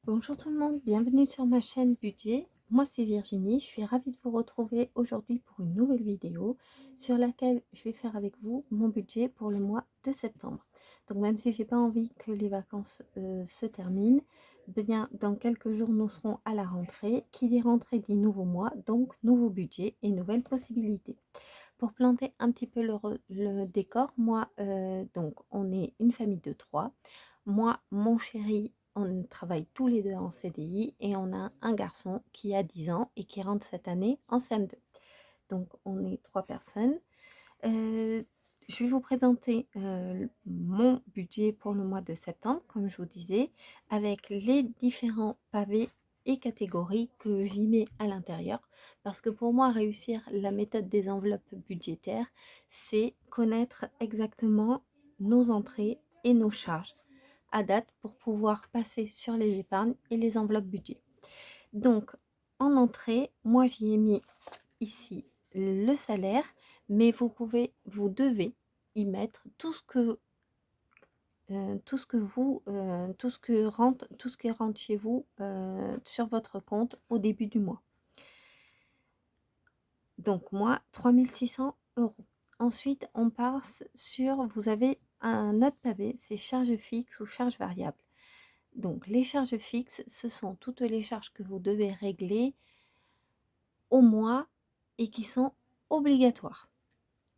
Bonjour tout le monde, bienvenue sur ma chaîne Budget. Moi c'est Virginie, je suis ravie de vous retrouver aujourd'hui pour une nouvelle vidéo sur laquelle je vais faire avec vous mon budget pour le mois de septembre. Donc même si j'ai pas envie que les vacances se terminent, bien dans quelques jours nous serons à la rentrée. Qui dit rentrée dit nouveau mois, donc nouveau budget et nouvelles possibilités. Pour planter un petit peu le décor, moi donc on est une famille de trois. Moi, mon chéri, on travaille tous les deux en CDI et on a un garçon qui a 10 ans et qui rentre cette année en CM2. Donc, on est trois personnes. Euh, je vais vous présenter mon budget pour le mois de septembre, comme je vous disais, avec les différents pavés et catégories que j'y mets à l'intérieur. Parce que pour moi, réussir la méthode des enveloppes budgétaires, c'est connaître exactement nos entrées et nos charges à date pour pouvoir passer sur les épargnes et les enveloppes budget. Donc, en entrée, moi j'y ai mis ici le salaire, mais vous devez y mettre tout ce qui rentre chez vous sur votre compte au début du mois. Donc moi, 3600 €. Ensuite, on passe sur, vous avez un autre pavé, c'est charges fixes ou charges variables. Donc les charges fixes, ce sont toutes les charges que vous devez régler au mois et qui sont obligatoires.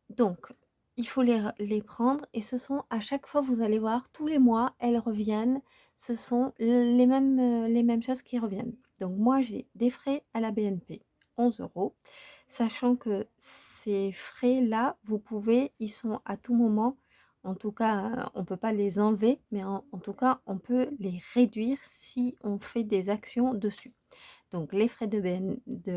Donc, il faut les prendre et ce sont à chaque fois, vous allez voir, tous les mois, elles reviennent. Ce sont les mêmes choses qui reviennent. Donc, moi, j'ai des frais à la BNP, 11 €, sachant que ces frais-là, ils sont à tout moment, en tout cas, on ne peut pas les enlever, mais en tout cas, on peut les réduire si on fait des actions dessus. Donc les frais de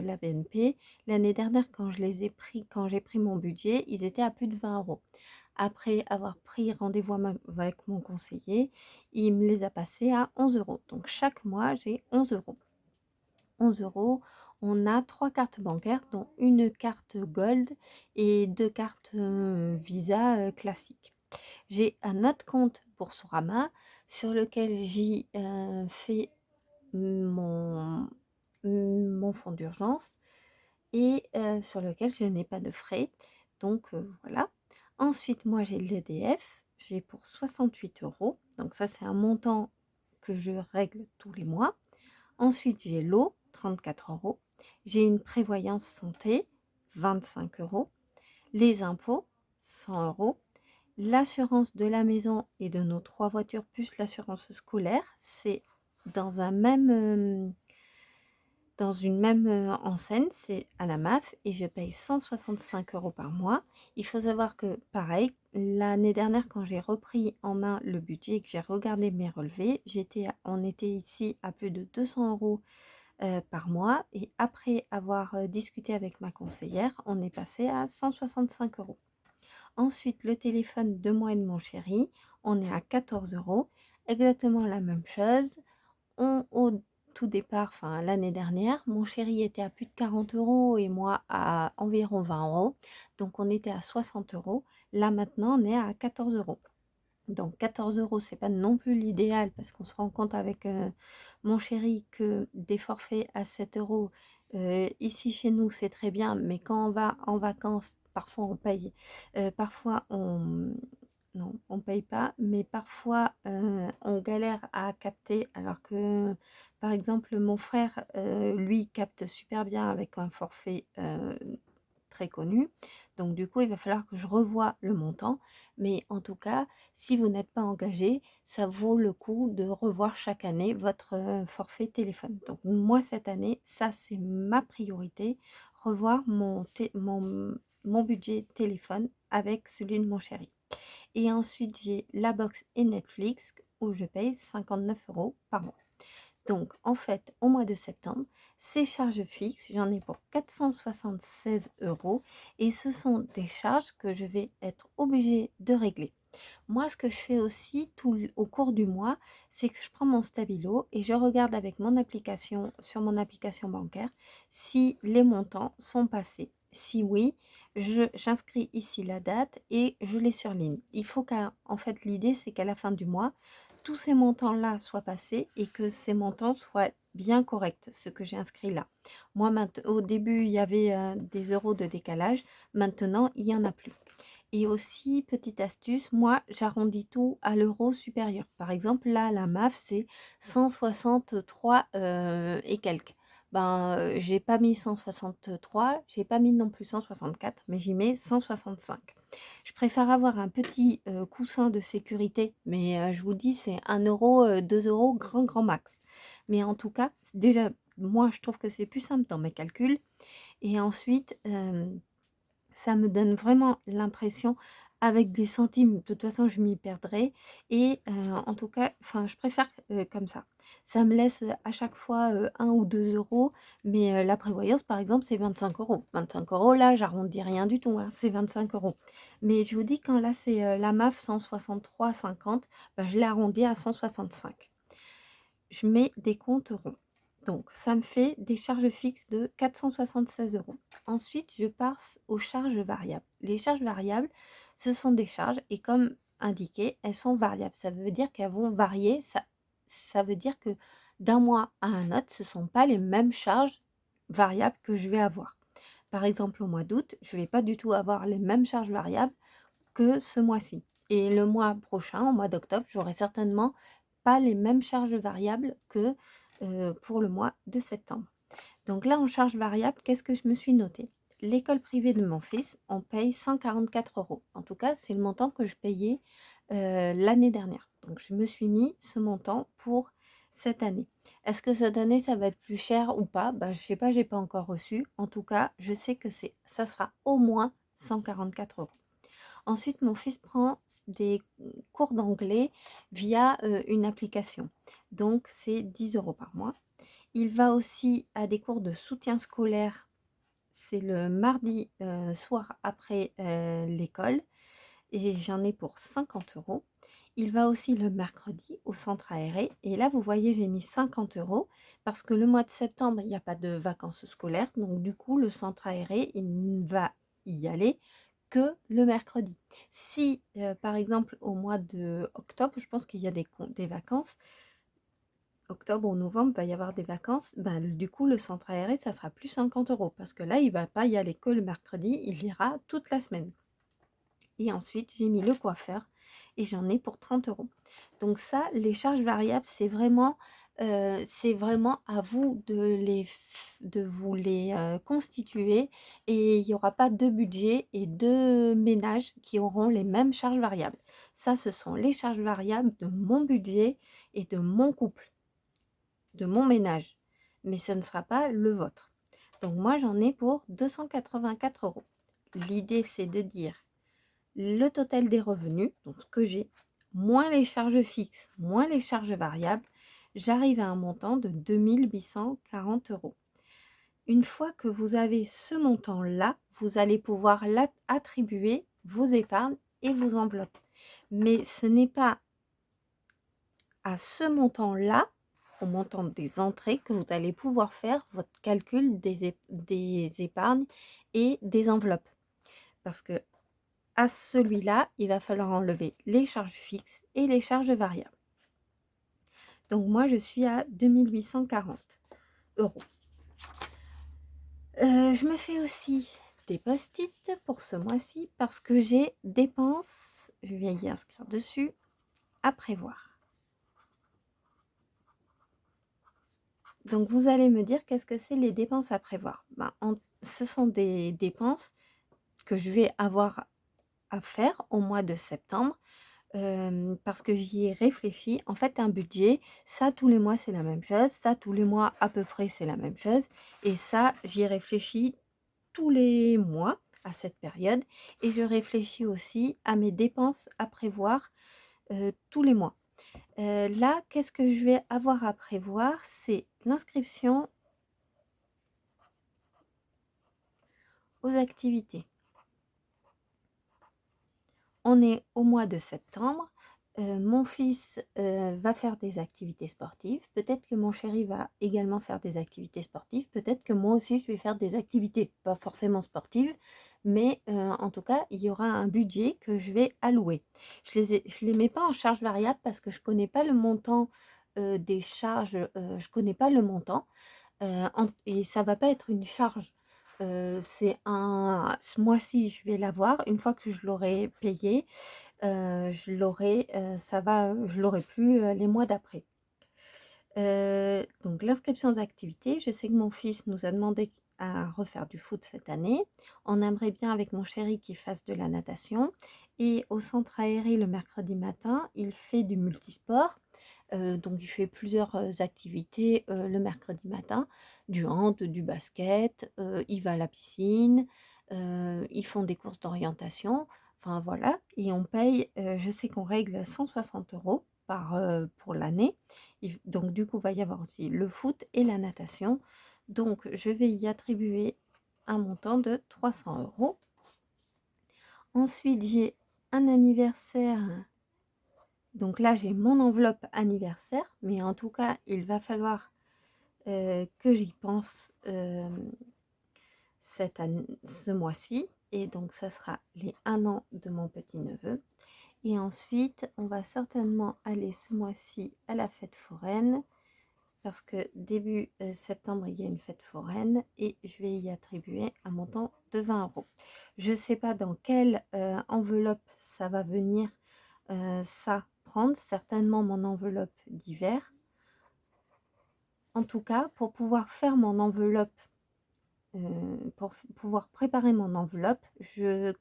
la BNP, l'année dernière quand je les ai pris, quand j'ai pris mon budget, ils étaient à plus de 20 €. Après avoir pris rendez-vous avec mon conseiller, il me les a passés à 11 €. Donc chaque mois, j'ai 11 €. 11 €, on a trois cartes bancaires, dont une carte Gold et deux cartes Visa classiques. J'ai un autre compte Boursorama sur lequel j'y fais mon, mon fonds d'urgence et sur lequel je n'ai pas de frais. Donc voilà. Ensuite, moi j'ai l'EDF, j'ai pour 68 €. Donc ça, c'est un montant que je règle tous les mois. Ensuite, j'ai l'eau, 34 €. J'ai une prévoyance santé, 25 €. Les impôts, 100 €. L'assurance de la maison et de nos trois voitures, plus l'assurance scolaire, c'est dans un même, dans une même enseigne, c'est à la MAF et je paye 165 € par mois. Il faut savoir que, pareil, l'année dernière, quand j'ai repris en main le budget et que j'ai regardé mes relevés, on était ici à plus de 200 € par mois. Et après avoir discuté avec ma conseillère, on est passé à 165 €. Ensuite, le téléphone de moi et de mon chéri, on est à 14 €. Exactement la même chose. Au tout départ, enfin l'année dernière, mon chéri était à plus de 40 € et moi à environ 20 €. Donc on était à 60 €. Là maintenant, on est à 14 €. Donc 14 €, c'est pas non plus l'idéal parce qu'on se rend compte avec mon chéri que des forfaits à 7 €, ici chez nous, c'est très bien, mais quand on va en vacances, parfois on paye, parfois non, on paye pas, mais parfois on galère à capter alors que, par exemple, mon frère, lui, capte super bien avec un forfait très connu. Donc du coup, il va falloir que je revoie le montant. Mais en tout cas, si vous n'êtes pas engagé, ça vaut le coup de revoir chaque année votre forfait téléphone. Donc moi, cette année, ça, c'est ma priorité, revoir mon budget téléphone avec celui de mon chéri. Et ensuite, j'ai la box et Netflix où je paye 59 € par mois. Donc, en fait, au mois de septembre, ces charges fixes, j'en ai pour 476 € et ce sont des charges que je vais être obligée de régler. Moi, ce que je fais aussi au cours du mois, c'est que je prends mon stabilo et je regarde avec mon application, sur mon application bancaire, si les montants sont passés. Si oui, j'inscris ici la date et je les surligne. Il faut qu'en fait, l'idée, c'est qu'à la fin du mois, tous ces montants-là soient passés et que ces montants soient bien corrects, ce que j'ai inscrit là. Moi, au début, il y avait des euros de décalage. Maintenant, il n'y en a plus. Et aussi, petite astuce, moi, j'arrondis tout à l'euro supérieur. Par exemple, là, la MAF, c'est 163 et quelques. Ben, j'ai pas mis 163, j'ai pas mis non plus 164, mais j'y mets 165. Je préfère avoir un petit coussin de sécurité, mais je vous dis, c'est 1 euro, 2 euros, grand, grand max. Mais en tout cas, déjà, moi, je trouve que c'est plus simple dans mes calculs. Et ensuite, ça me donne vraiment l'impression, avec des centimes, de toute façon, je m'y perdrai. Et en tout cas, enfin, je préfère comme ça. Ça me laisse à chaque fois 1 ou 2 euros, mais la prévoyance, par exemple, c'est 25 euros. 25 euros, là, j'arrondis rien du tout, hein, c'est 25 euros. Mais je vous dis, quand là, c'est la MAF 163,50, ben, je l'ai arrondi à 165. Je mets des comptes ronds. Donc, ça me fait des charges fixes de 476 euros. Ensuite, je passe aux charges variables. Les charges variables, ce sont des charges et comme indiqué, elles sont variables. Ça veut dire qu'elles vont varier. Ça veut dire que d'un mois à un autre, ce ne sont pas les mêmes charges variables que je vais avoir. Par exemple, au mois d'août, je ne vais pas du tout avoir les mêmes charges variables que ce mois-ci. Et le mois prochain, au mois d'octobre, j'aurai certainement pas les mêmes charges variables que pour le mois de septembre. Donc là, en charge variable, qu'est-ce que je me suis noté? L'école privée de mon fils, on paye 144 euros. En tout cas, c'est le montant que je payais l'année dernière. Donc je me suis mis ce montant pour cette année. Est-ce que cette année, ça va être plus cher ou pas? Je ne sais pas, j'ai pas encore reçu. En tout cas, je sais que ça sera au moins 144 euros. Ensuite, mon fils prend des cours d'anglais via une application. Donc, c'est 10 euros par mois. Il va aussi à des cours de soutien scolaire. C'est le mardi soir après l'école. Et j'en ai pour 50 euros. Il va aussi le mercredi au centre aéré. Et là, vous voyez, j'ai mis 50 euros parce que le mois de septembre, il n'y a pas de vacances scolaires. Donc, du coup, le centre aéré, il ne va y aller que le mercredi. Si, par exemple, au mois de octobre, je pense qu'il y a des vacances, octobre ou novembre, il va y avoir des vacances, du coup, le centre aéré, ça sera plus 50 euros parce que là, il ne va pas y aller que le mercredi, il ira toute la semaine. Et ensuite, j'ai mis le coiffeur et j'en ai pour 30 euros. Donc ça, les charges variables, c'est vraiment à vous de vous les constituer et il n'y aura pas deux budgets et deux ménages qui auront les mêmes charges variables. Ça, ce sont les charges variables de mon budget et de mon couple, de mon ménage. Mais ce ne sera pas le vôtre. Donc moi, j'en ai pour 284 euros. L'idée, c'est de dire le total des revenus, donc ce que j'ai, moins les charges fixes, moins les charges variables, j'arrive à un montant de 2840 euros. Une fois que vous avez ce montant-là, vous allez pouvoir attribuer vos épargnes et vos enveloppes. Mais ce n'est pas à ce montant-là, au montant des entrées, que vous allez pouvoir faire votre calcul des épargnes et des enveloppes. Parce que à celui-là, il va falloir enlever les charges fixes et les charges variables. Donc moi, je suis à 2840 euros. Je me fais aussi des post-it pour ce mois-ci parce que j'ai dépenses, je vais y inscrire dessus, à prévoir. Donc vous allez me dire qu'est-ce que c'est les dépenses à prévoir. Ce sont des dépenses que je vais avoir à faire au mois de septembre. Parce que j'y ai réfléchi. En fait, un budget, ça tous les mois c'est la même chose, ça tous les mois à peu près c'est la même chose, et ça j'y ai réfléchi tous les mois à cette période, et je réfléchis aussi à mes dépenses à prévoir tous les mois. Là, qu'est-ce que je vais avoir à prévoir? C'est l'inscription aux activités. On est au mois de septembre. Mon fils va faire des activités sportives. Peut-être que mon chéri va également faire des activités sportives. Peut-être que moi aussi, je vais faire des activités, pas forcément sportives, mais en tout cas, il y aura un budget que je vais allouer. Je les mets pas en charge variable parce que je connais pas le montant, des charges, je connais pas le montant, et ça va pas être une charge. C'est un ce mois-ci, je vais l'avoir. Une fois que je l'aurai payé, je l'aurai, je l'aurai plus, les mois d'après. Donc l'inscription aux activités, je sais que mon fils nous a demandé à refaire du foot cette année. On aimerait bien avec mon chéri qu'il fasse de la natation et au centre aéré le mercredi matin, il fait du multisport. Donc il fait plusieurs, activités, le mercredi matin, du hand, du basket, il va à la piscine, ils font des courses d'orientation, enfin voilà et on paye, je sais qu'on règle 160 € pour l'année. Donc du coup, il va y avoir aussi le foot et la natation. Donc je vais y attribuer un montant de 300 €. Ensuite, j'ai un anniversaire, donc là, j'ai mon enveloppe anniversaire, mais en tout cas, il va falloir, que j'y pense, ce mois-ci et donc ça sera les 1 an de mon petit-neveu et ensuite, on va certainement aller ce mois-ci à la fête foraine parce que début, septembre, il y a une fête foraine et je vais y attribuer un montant de 20 €. Je ne sais pas dans quelle, enveloppe ça va venir, ça prendre, certainement mon enveloppe d'hiver. En tout cas, pour pouvoir faire mon enveloppe, pour pouvoir préparer mon enveloppe, je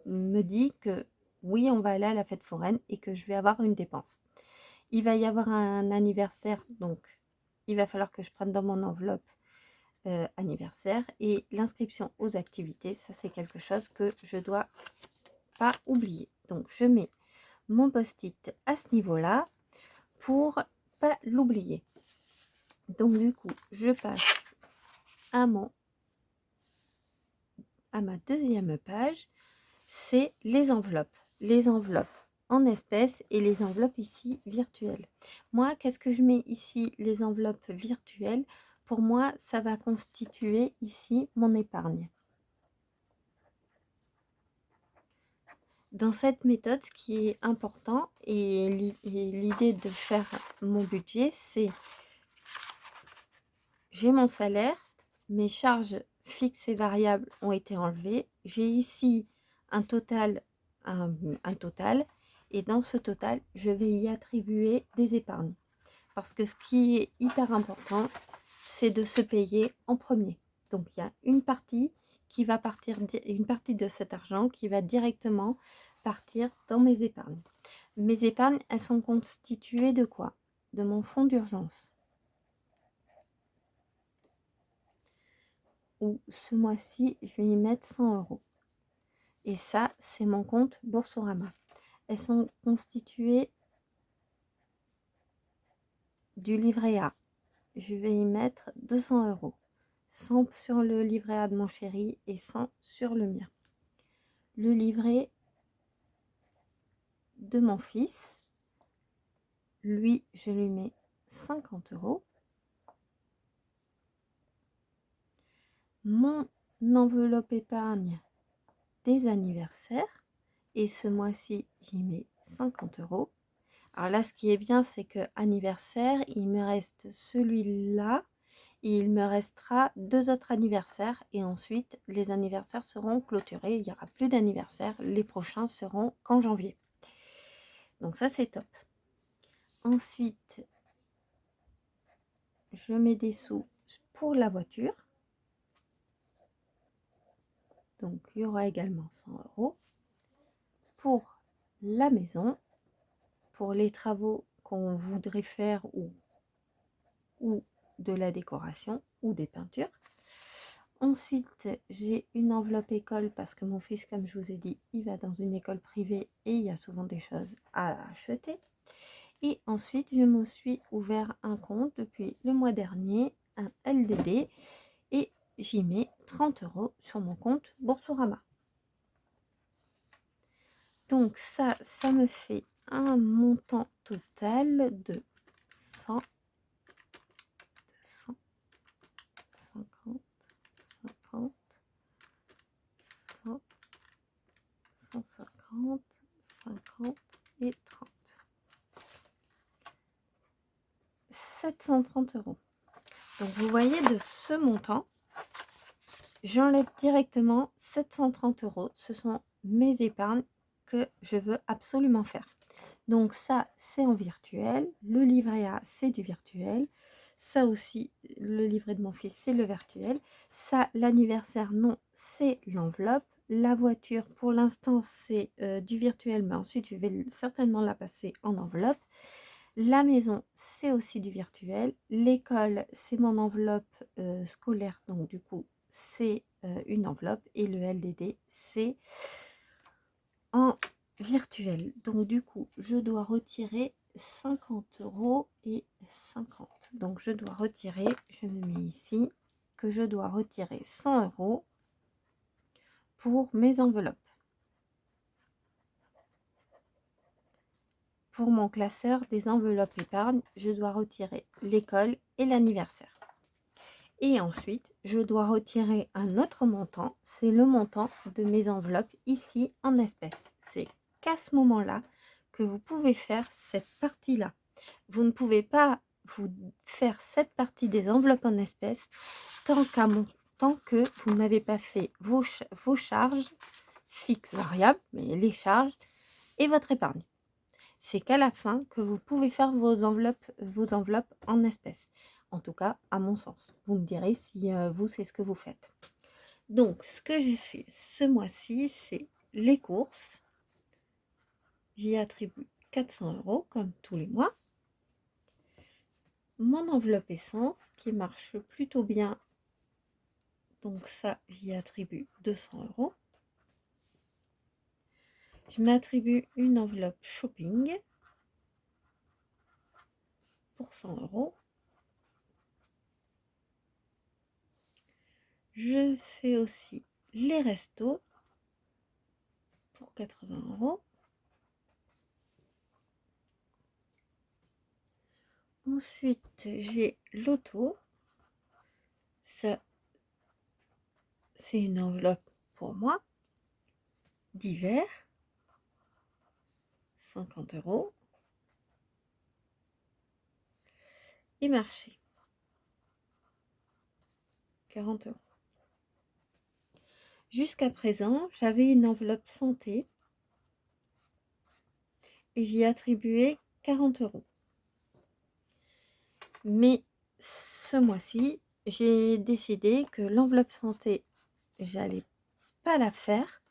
me dis que oui, on va aller à la fête foraine et que je vais avoir une dépense. Il va y avoir un anniversaire, donc il va falloir que je prenne dans mon enveloppe, anniversaire et l'inscription aux activités, ça c'est quelque chose que je dois pas oublier. Donc je mets mon post-it à ce niveau-là pour pas l'oublier. Donc du coup, je passe à ma deuxième page, c'est les enveloppes. Les enveloppes en espèces et les enveloppes ici virtuelles. Moi, qu'est-ce que je mets ici? Les enveloppes virtuelles, pour moi, ça va constituer ici mon épargne. Dans cette méthode, ce qui est important et l'idée de faire mon budget, c'est j'ai mon salaire, mes charges fixes et variables ont été enlevées. J'ai ici un total, un total, et dans ce total, je vais y attribuer des épargnes. Parce que ce qui est hyper important, c'est de se payer en premier. Donc il y a une partie qui va partir, une partie de cet argent qui va directement partir dans mes épargnes. Mes épargnes, elles sont constituées de quoi? De mon fonds d'urgence, où ce mois-ci, je vais y mettre 100 €. Et ça, c'est mon compte Boursorama. Elles sont constituées du livret A. Je vais y mettre 200 €. 100 sur le livret A de mon chéri et 100 sur le mien. Le livret de mon fils, lui, je lui mets 50 €. Mon enveloppe épargne des anniversaires, et ce mois-ci, j'y mets 50 €. Alors là, ce qui est bien, c'est que anniversaire, il me reste celui-là, et il me restera 2 autres anniversaires, et ensuite, les anniversaires seront clôturés. Il n'y aura plus d'anniversaires. Les prochains seront qu'en janvier. Donc ça, c'est top. Ensuite, je mets des sous pour la voiture. Donc, il y aura également 100 € pour la maison, pour les travaux qu'on voudrait faire ou de la décoration ou des peintures. Ensuite, j'ai une enveloppe école parce que mon fils, comme je vous ai dit, il va dans une école privée et il y a souvent des choses à acheter. Et ensuite, je me suis ouvert un compte depuis le mois dernier, un LDD, et j'y mets 30 € sur mon compte Boursorama. Donc ça me fait un montant total de 100, 200, 50, 50, 40, 50 et 30. 730 euros. Donc vous voyez, de ce montant, j'enlève directement 730 euros. Ce sont mes épargnes que je veux absolument faire. Donc ça, c'est en virtuel. Le livret A, c'est du virtuel. Ça aussi, le livret de mon fils, c'est le virtuel. Ça, l'anniversaire, non, c'est l'enveloppe. La voiture, pour l'instant, c'est du virtuel, mais ensuite, je vais certainement la passer en enveloppe. La maison, c'est aussi du virtuel. L'école, c'est mon enveloppe scolaire, donc du coup, c'est une enveloppe. Et le LDD, c'est en virtuel. Donc du coup, je dois retirer 50 euros et 50. Donc je dois retirer, je me mets ici, que je dois retirer 100 euros pour mes enveloppes. Pour mon classeur des enveloppes épargne, je dois retirer l'école et l'anniversaire. Et ensuite, je dois retirer un autre montant, c'est le montant de mes enveloppes ici en espèces. C'est qu'à ce moment-là que vous pouvez faire cette partie-là. Vous ne pouvez pas vous faire cette partie des enveloppes en espèces tant que vous n'avez pas fait vos charges fixes, variables, mais les charges et votre épargne. C'est qu'à la fin que vous pouvez faire vos enveloppes en espèces. En tout cas, à mon sens. Vous me direz si vous, c'est ce que vous faites. Donc, ce que j'ai fait ce mois-ci, c'est les courses. J'y attribue 400 euros, comme tous les mois. Mon enveloppe essence, qui marche plutôt bien. Donc ça, j'y attribue 200 euros. Je m'attribue une enveloppe shopping pour 100 euros. Je fais aussi les restos pour 80 euros. Ensuite, j'ai l'auto. Ça, c'est une enveloppe pour moi. D'hiver, 50 euros. Et marché, 40 euros. Jusqu'à présent, j'avais une enveloppe santé et j'y attribuais 40 euros. Mais ce mois-ci, j'ai décidé que l'enveloppe santé, j'allais pas la faire.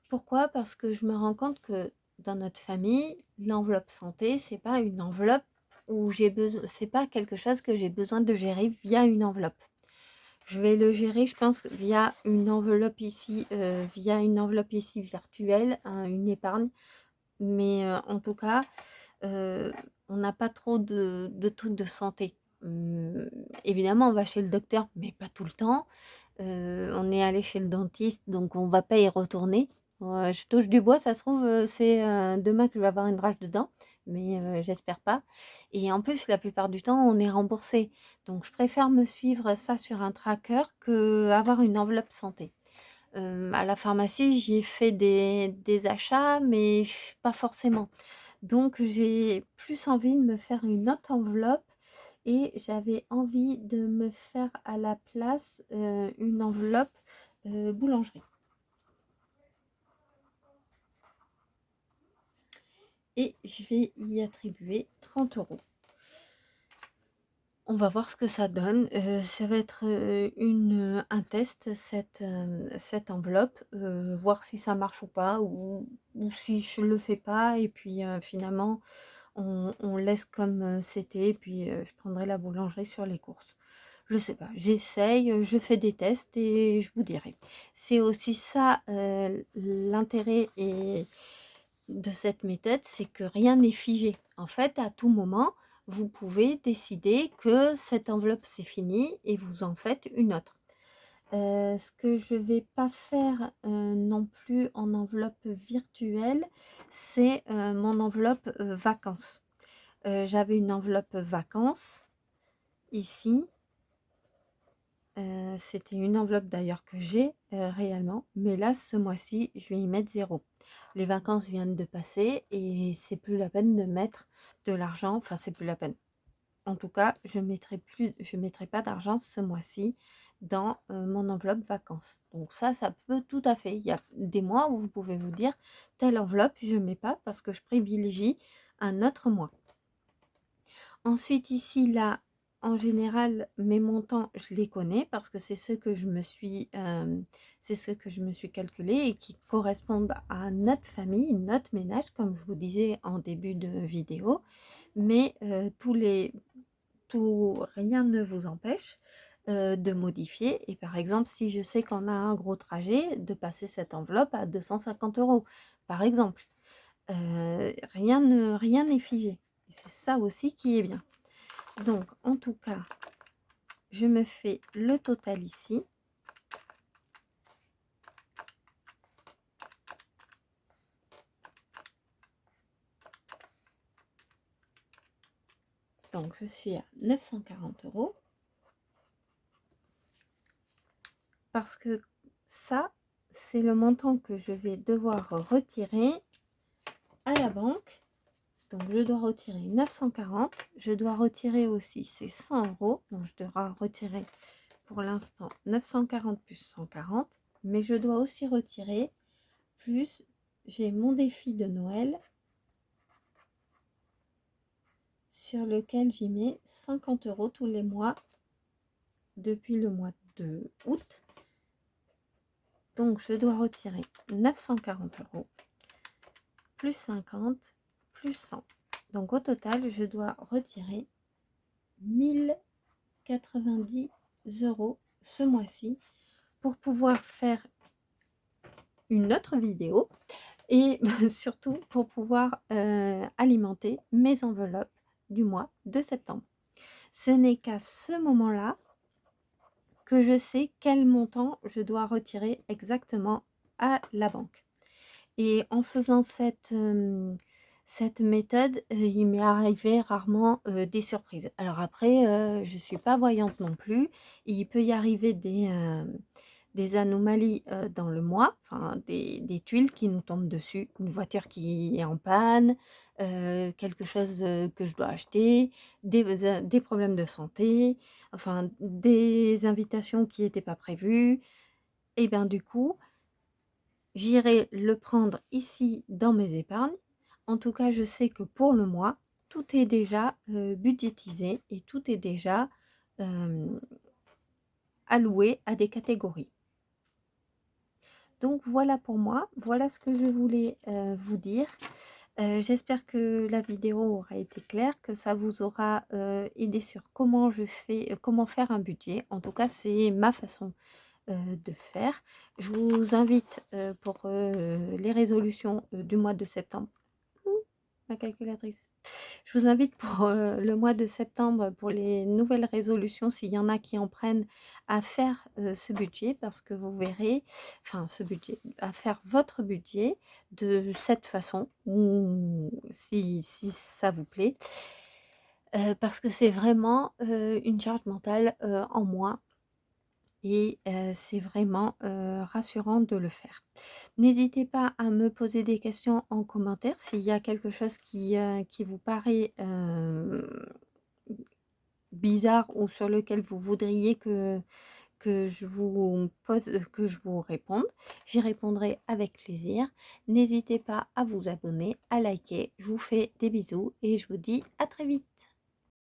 Pourquoi? Parce que je me rends compte que dans notre famille, l'enveloppe santé, c'est pas une enveloppe où j'ai besoin, c'est pas quelque chose que j'ai besoin de gérer via une enveloppe. Je vais le gérer, je pense, via une enveloppe ici, virtuelle, hein, une épargne. Mais en tout cas, on n'a pas trop de trucs de santé. Évidemment, on va chez le docteur, mais pas tout le temps. On est allé chez le dentiste, donc on va pas y retourner. Je touche du bois, ça se trouve, c'est demain que je vais avoir une rage de dents, mais j'espère pas. Et en plus, la plupart du temps, on est remboursé. Donc je préfère me suivre ça sur un tracker qu'avoir une enveloppe santé. À la pharmacie, j'y ai fait des achats, mais pas forcément. Donc j'ai plus envie de me faire une autre enveloppe et j'avais envie de me faire à la place une enveloppe boulangerie. Et je vais y attribuer 30 euros. On va voir ce que ça donne. Ça va être un test, cette enveloppe, voir si ça marche ou pas, ou si je le fais pas, et puis finalement, on laisse comme c'était, et puis je prendrai la boulangerie sur les courses. Je sais pas, j'essaye, je fais des tests et je vous dirai. C'est aussi ça l'intérêt de cette méthode, c'est que rien n'est figé. En fait, à tout moment, vous pouvez décider que cette enveloppe c'est fini et vous en faites une autre. Ce que je vais pas faire non plus en enveloppe virtuelle, c'est mon enveloppe vacances. J'avais une enveloppe vacances ici. C'était une enveloppe d'ailleurs que j'ai réellement, mais là, ce mois-ci, je vais y mettre 0. Les vacances viennent de passer et c'est plus la peine de mettre de l'argent, enfin, c'est plus la peine. En tout cas, je mettrai pas d'argent ce mois-ci dans mon enveloppe vacances. Donc ça peut tout à fait. Il y a des mois où vous pouvez vous dire, telle enveloppe, je ne mets pas parce que je privilégie un autre mois. Ensuite, ici, là, en général, mes montants, je les connais parce que c'est ceux que je me suis, calculé et qui correspondent à notre famille, notre ménage, comme je vous disais en début de vidéo. Mais rien ne vous empêche de modifier. Et par exemple, si je sais qu'on a un gros trajet, de passer cette enveloppe à 250 €, par exemple. Rien n'est figé. Et c'est ça aussi qui est bien. Donc, en tout cas, je me fais le total ici. Donc, je suis à 940 €. Parce que ça, c'est le montant que je vais devoir retirer à la banque. Donc, je dois retirer 940. Je dois retirer aussi ces 100 €. Donc, je dois retirer pour l'instant 940 plus 140. Mais je dois aussi retirer plus, j'ai mon défi de Noël sur lequel j'y mets 50 € tous les mois depuis le mois de août. Donc, je dois retirer 940 € plus 50 plus 100. Donc, au total, je dois retirer 1090 € ce mois-ci pour pouvoir faire une autre vidéo et surtout pour pouvoir alimenter mes enveloppes du mois de septembre. Ce n'est qu'à ce moment-là que je sais quel montant je dois retirer exactement à la banque. Et en faisant cette méthode, il m'est arrivé rarement des surprises. Alors après, je ne suis pas voyante non plus. Il peut y arriver des anomalies dans le mois, enfin des tuiles qui nous tombent dessus, une voiture qui est en panne, quelque chose que je dois acheter, des problèmes de santé, enfin des invitations qui n'étaient pas prévues. Et bien du coup, j'irai le prendre ici dans mes épargnes. En tout cas, je sais que pour le mois, tout est déjà budgétisé et tout est déjà alloué à des catégories. Donc voilà pour moi, voilà ce que je voulais vous dire. J'espère que la vidéo aura été claire, que ça vous aura aidé sur comment comment faire un budget. En tout cas, c'est ma façon de faire. Je vous invite pour les résolutions du mois de septembre. Ouh, ma calculatrice. Je vous invite pour le mois de septembre, pour les nouvelles résolutions, s'il y en a qui en prennent, à faire ce budget parce que vous verrez, enfin ce budget, à faire votre budget de cette façon, ou si ça vous plaît, parce que c'est vraiment une charge mentale en moins et c'est vraiment rassurant de le faire. N'hésitez pas à me poser des questions en commentaire s'il y a quelque chose qui vous paraît bizarre ou sur lequel vous voudriez que je vous pose, que je vous réponde. J'y répondrai avec plaisir. N'hésitez pas à vous abonner, à liker. Je vous fais des bisous et je vous dis à très vite.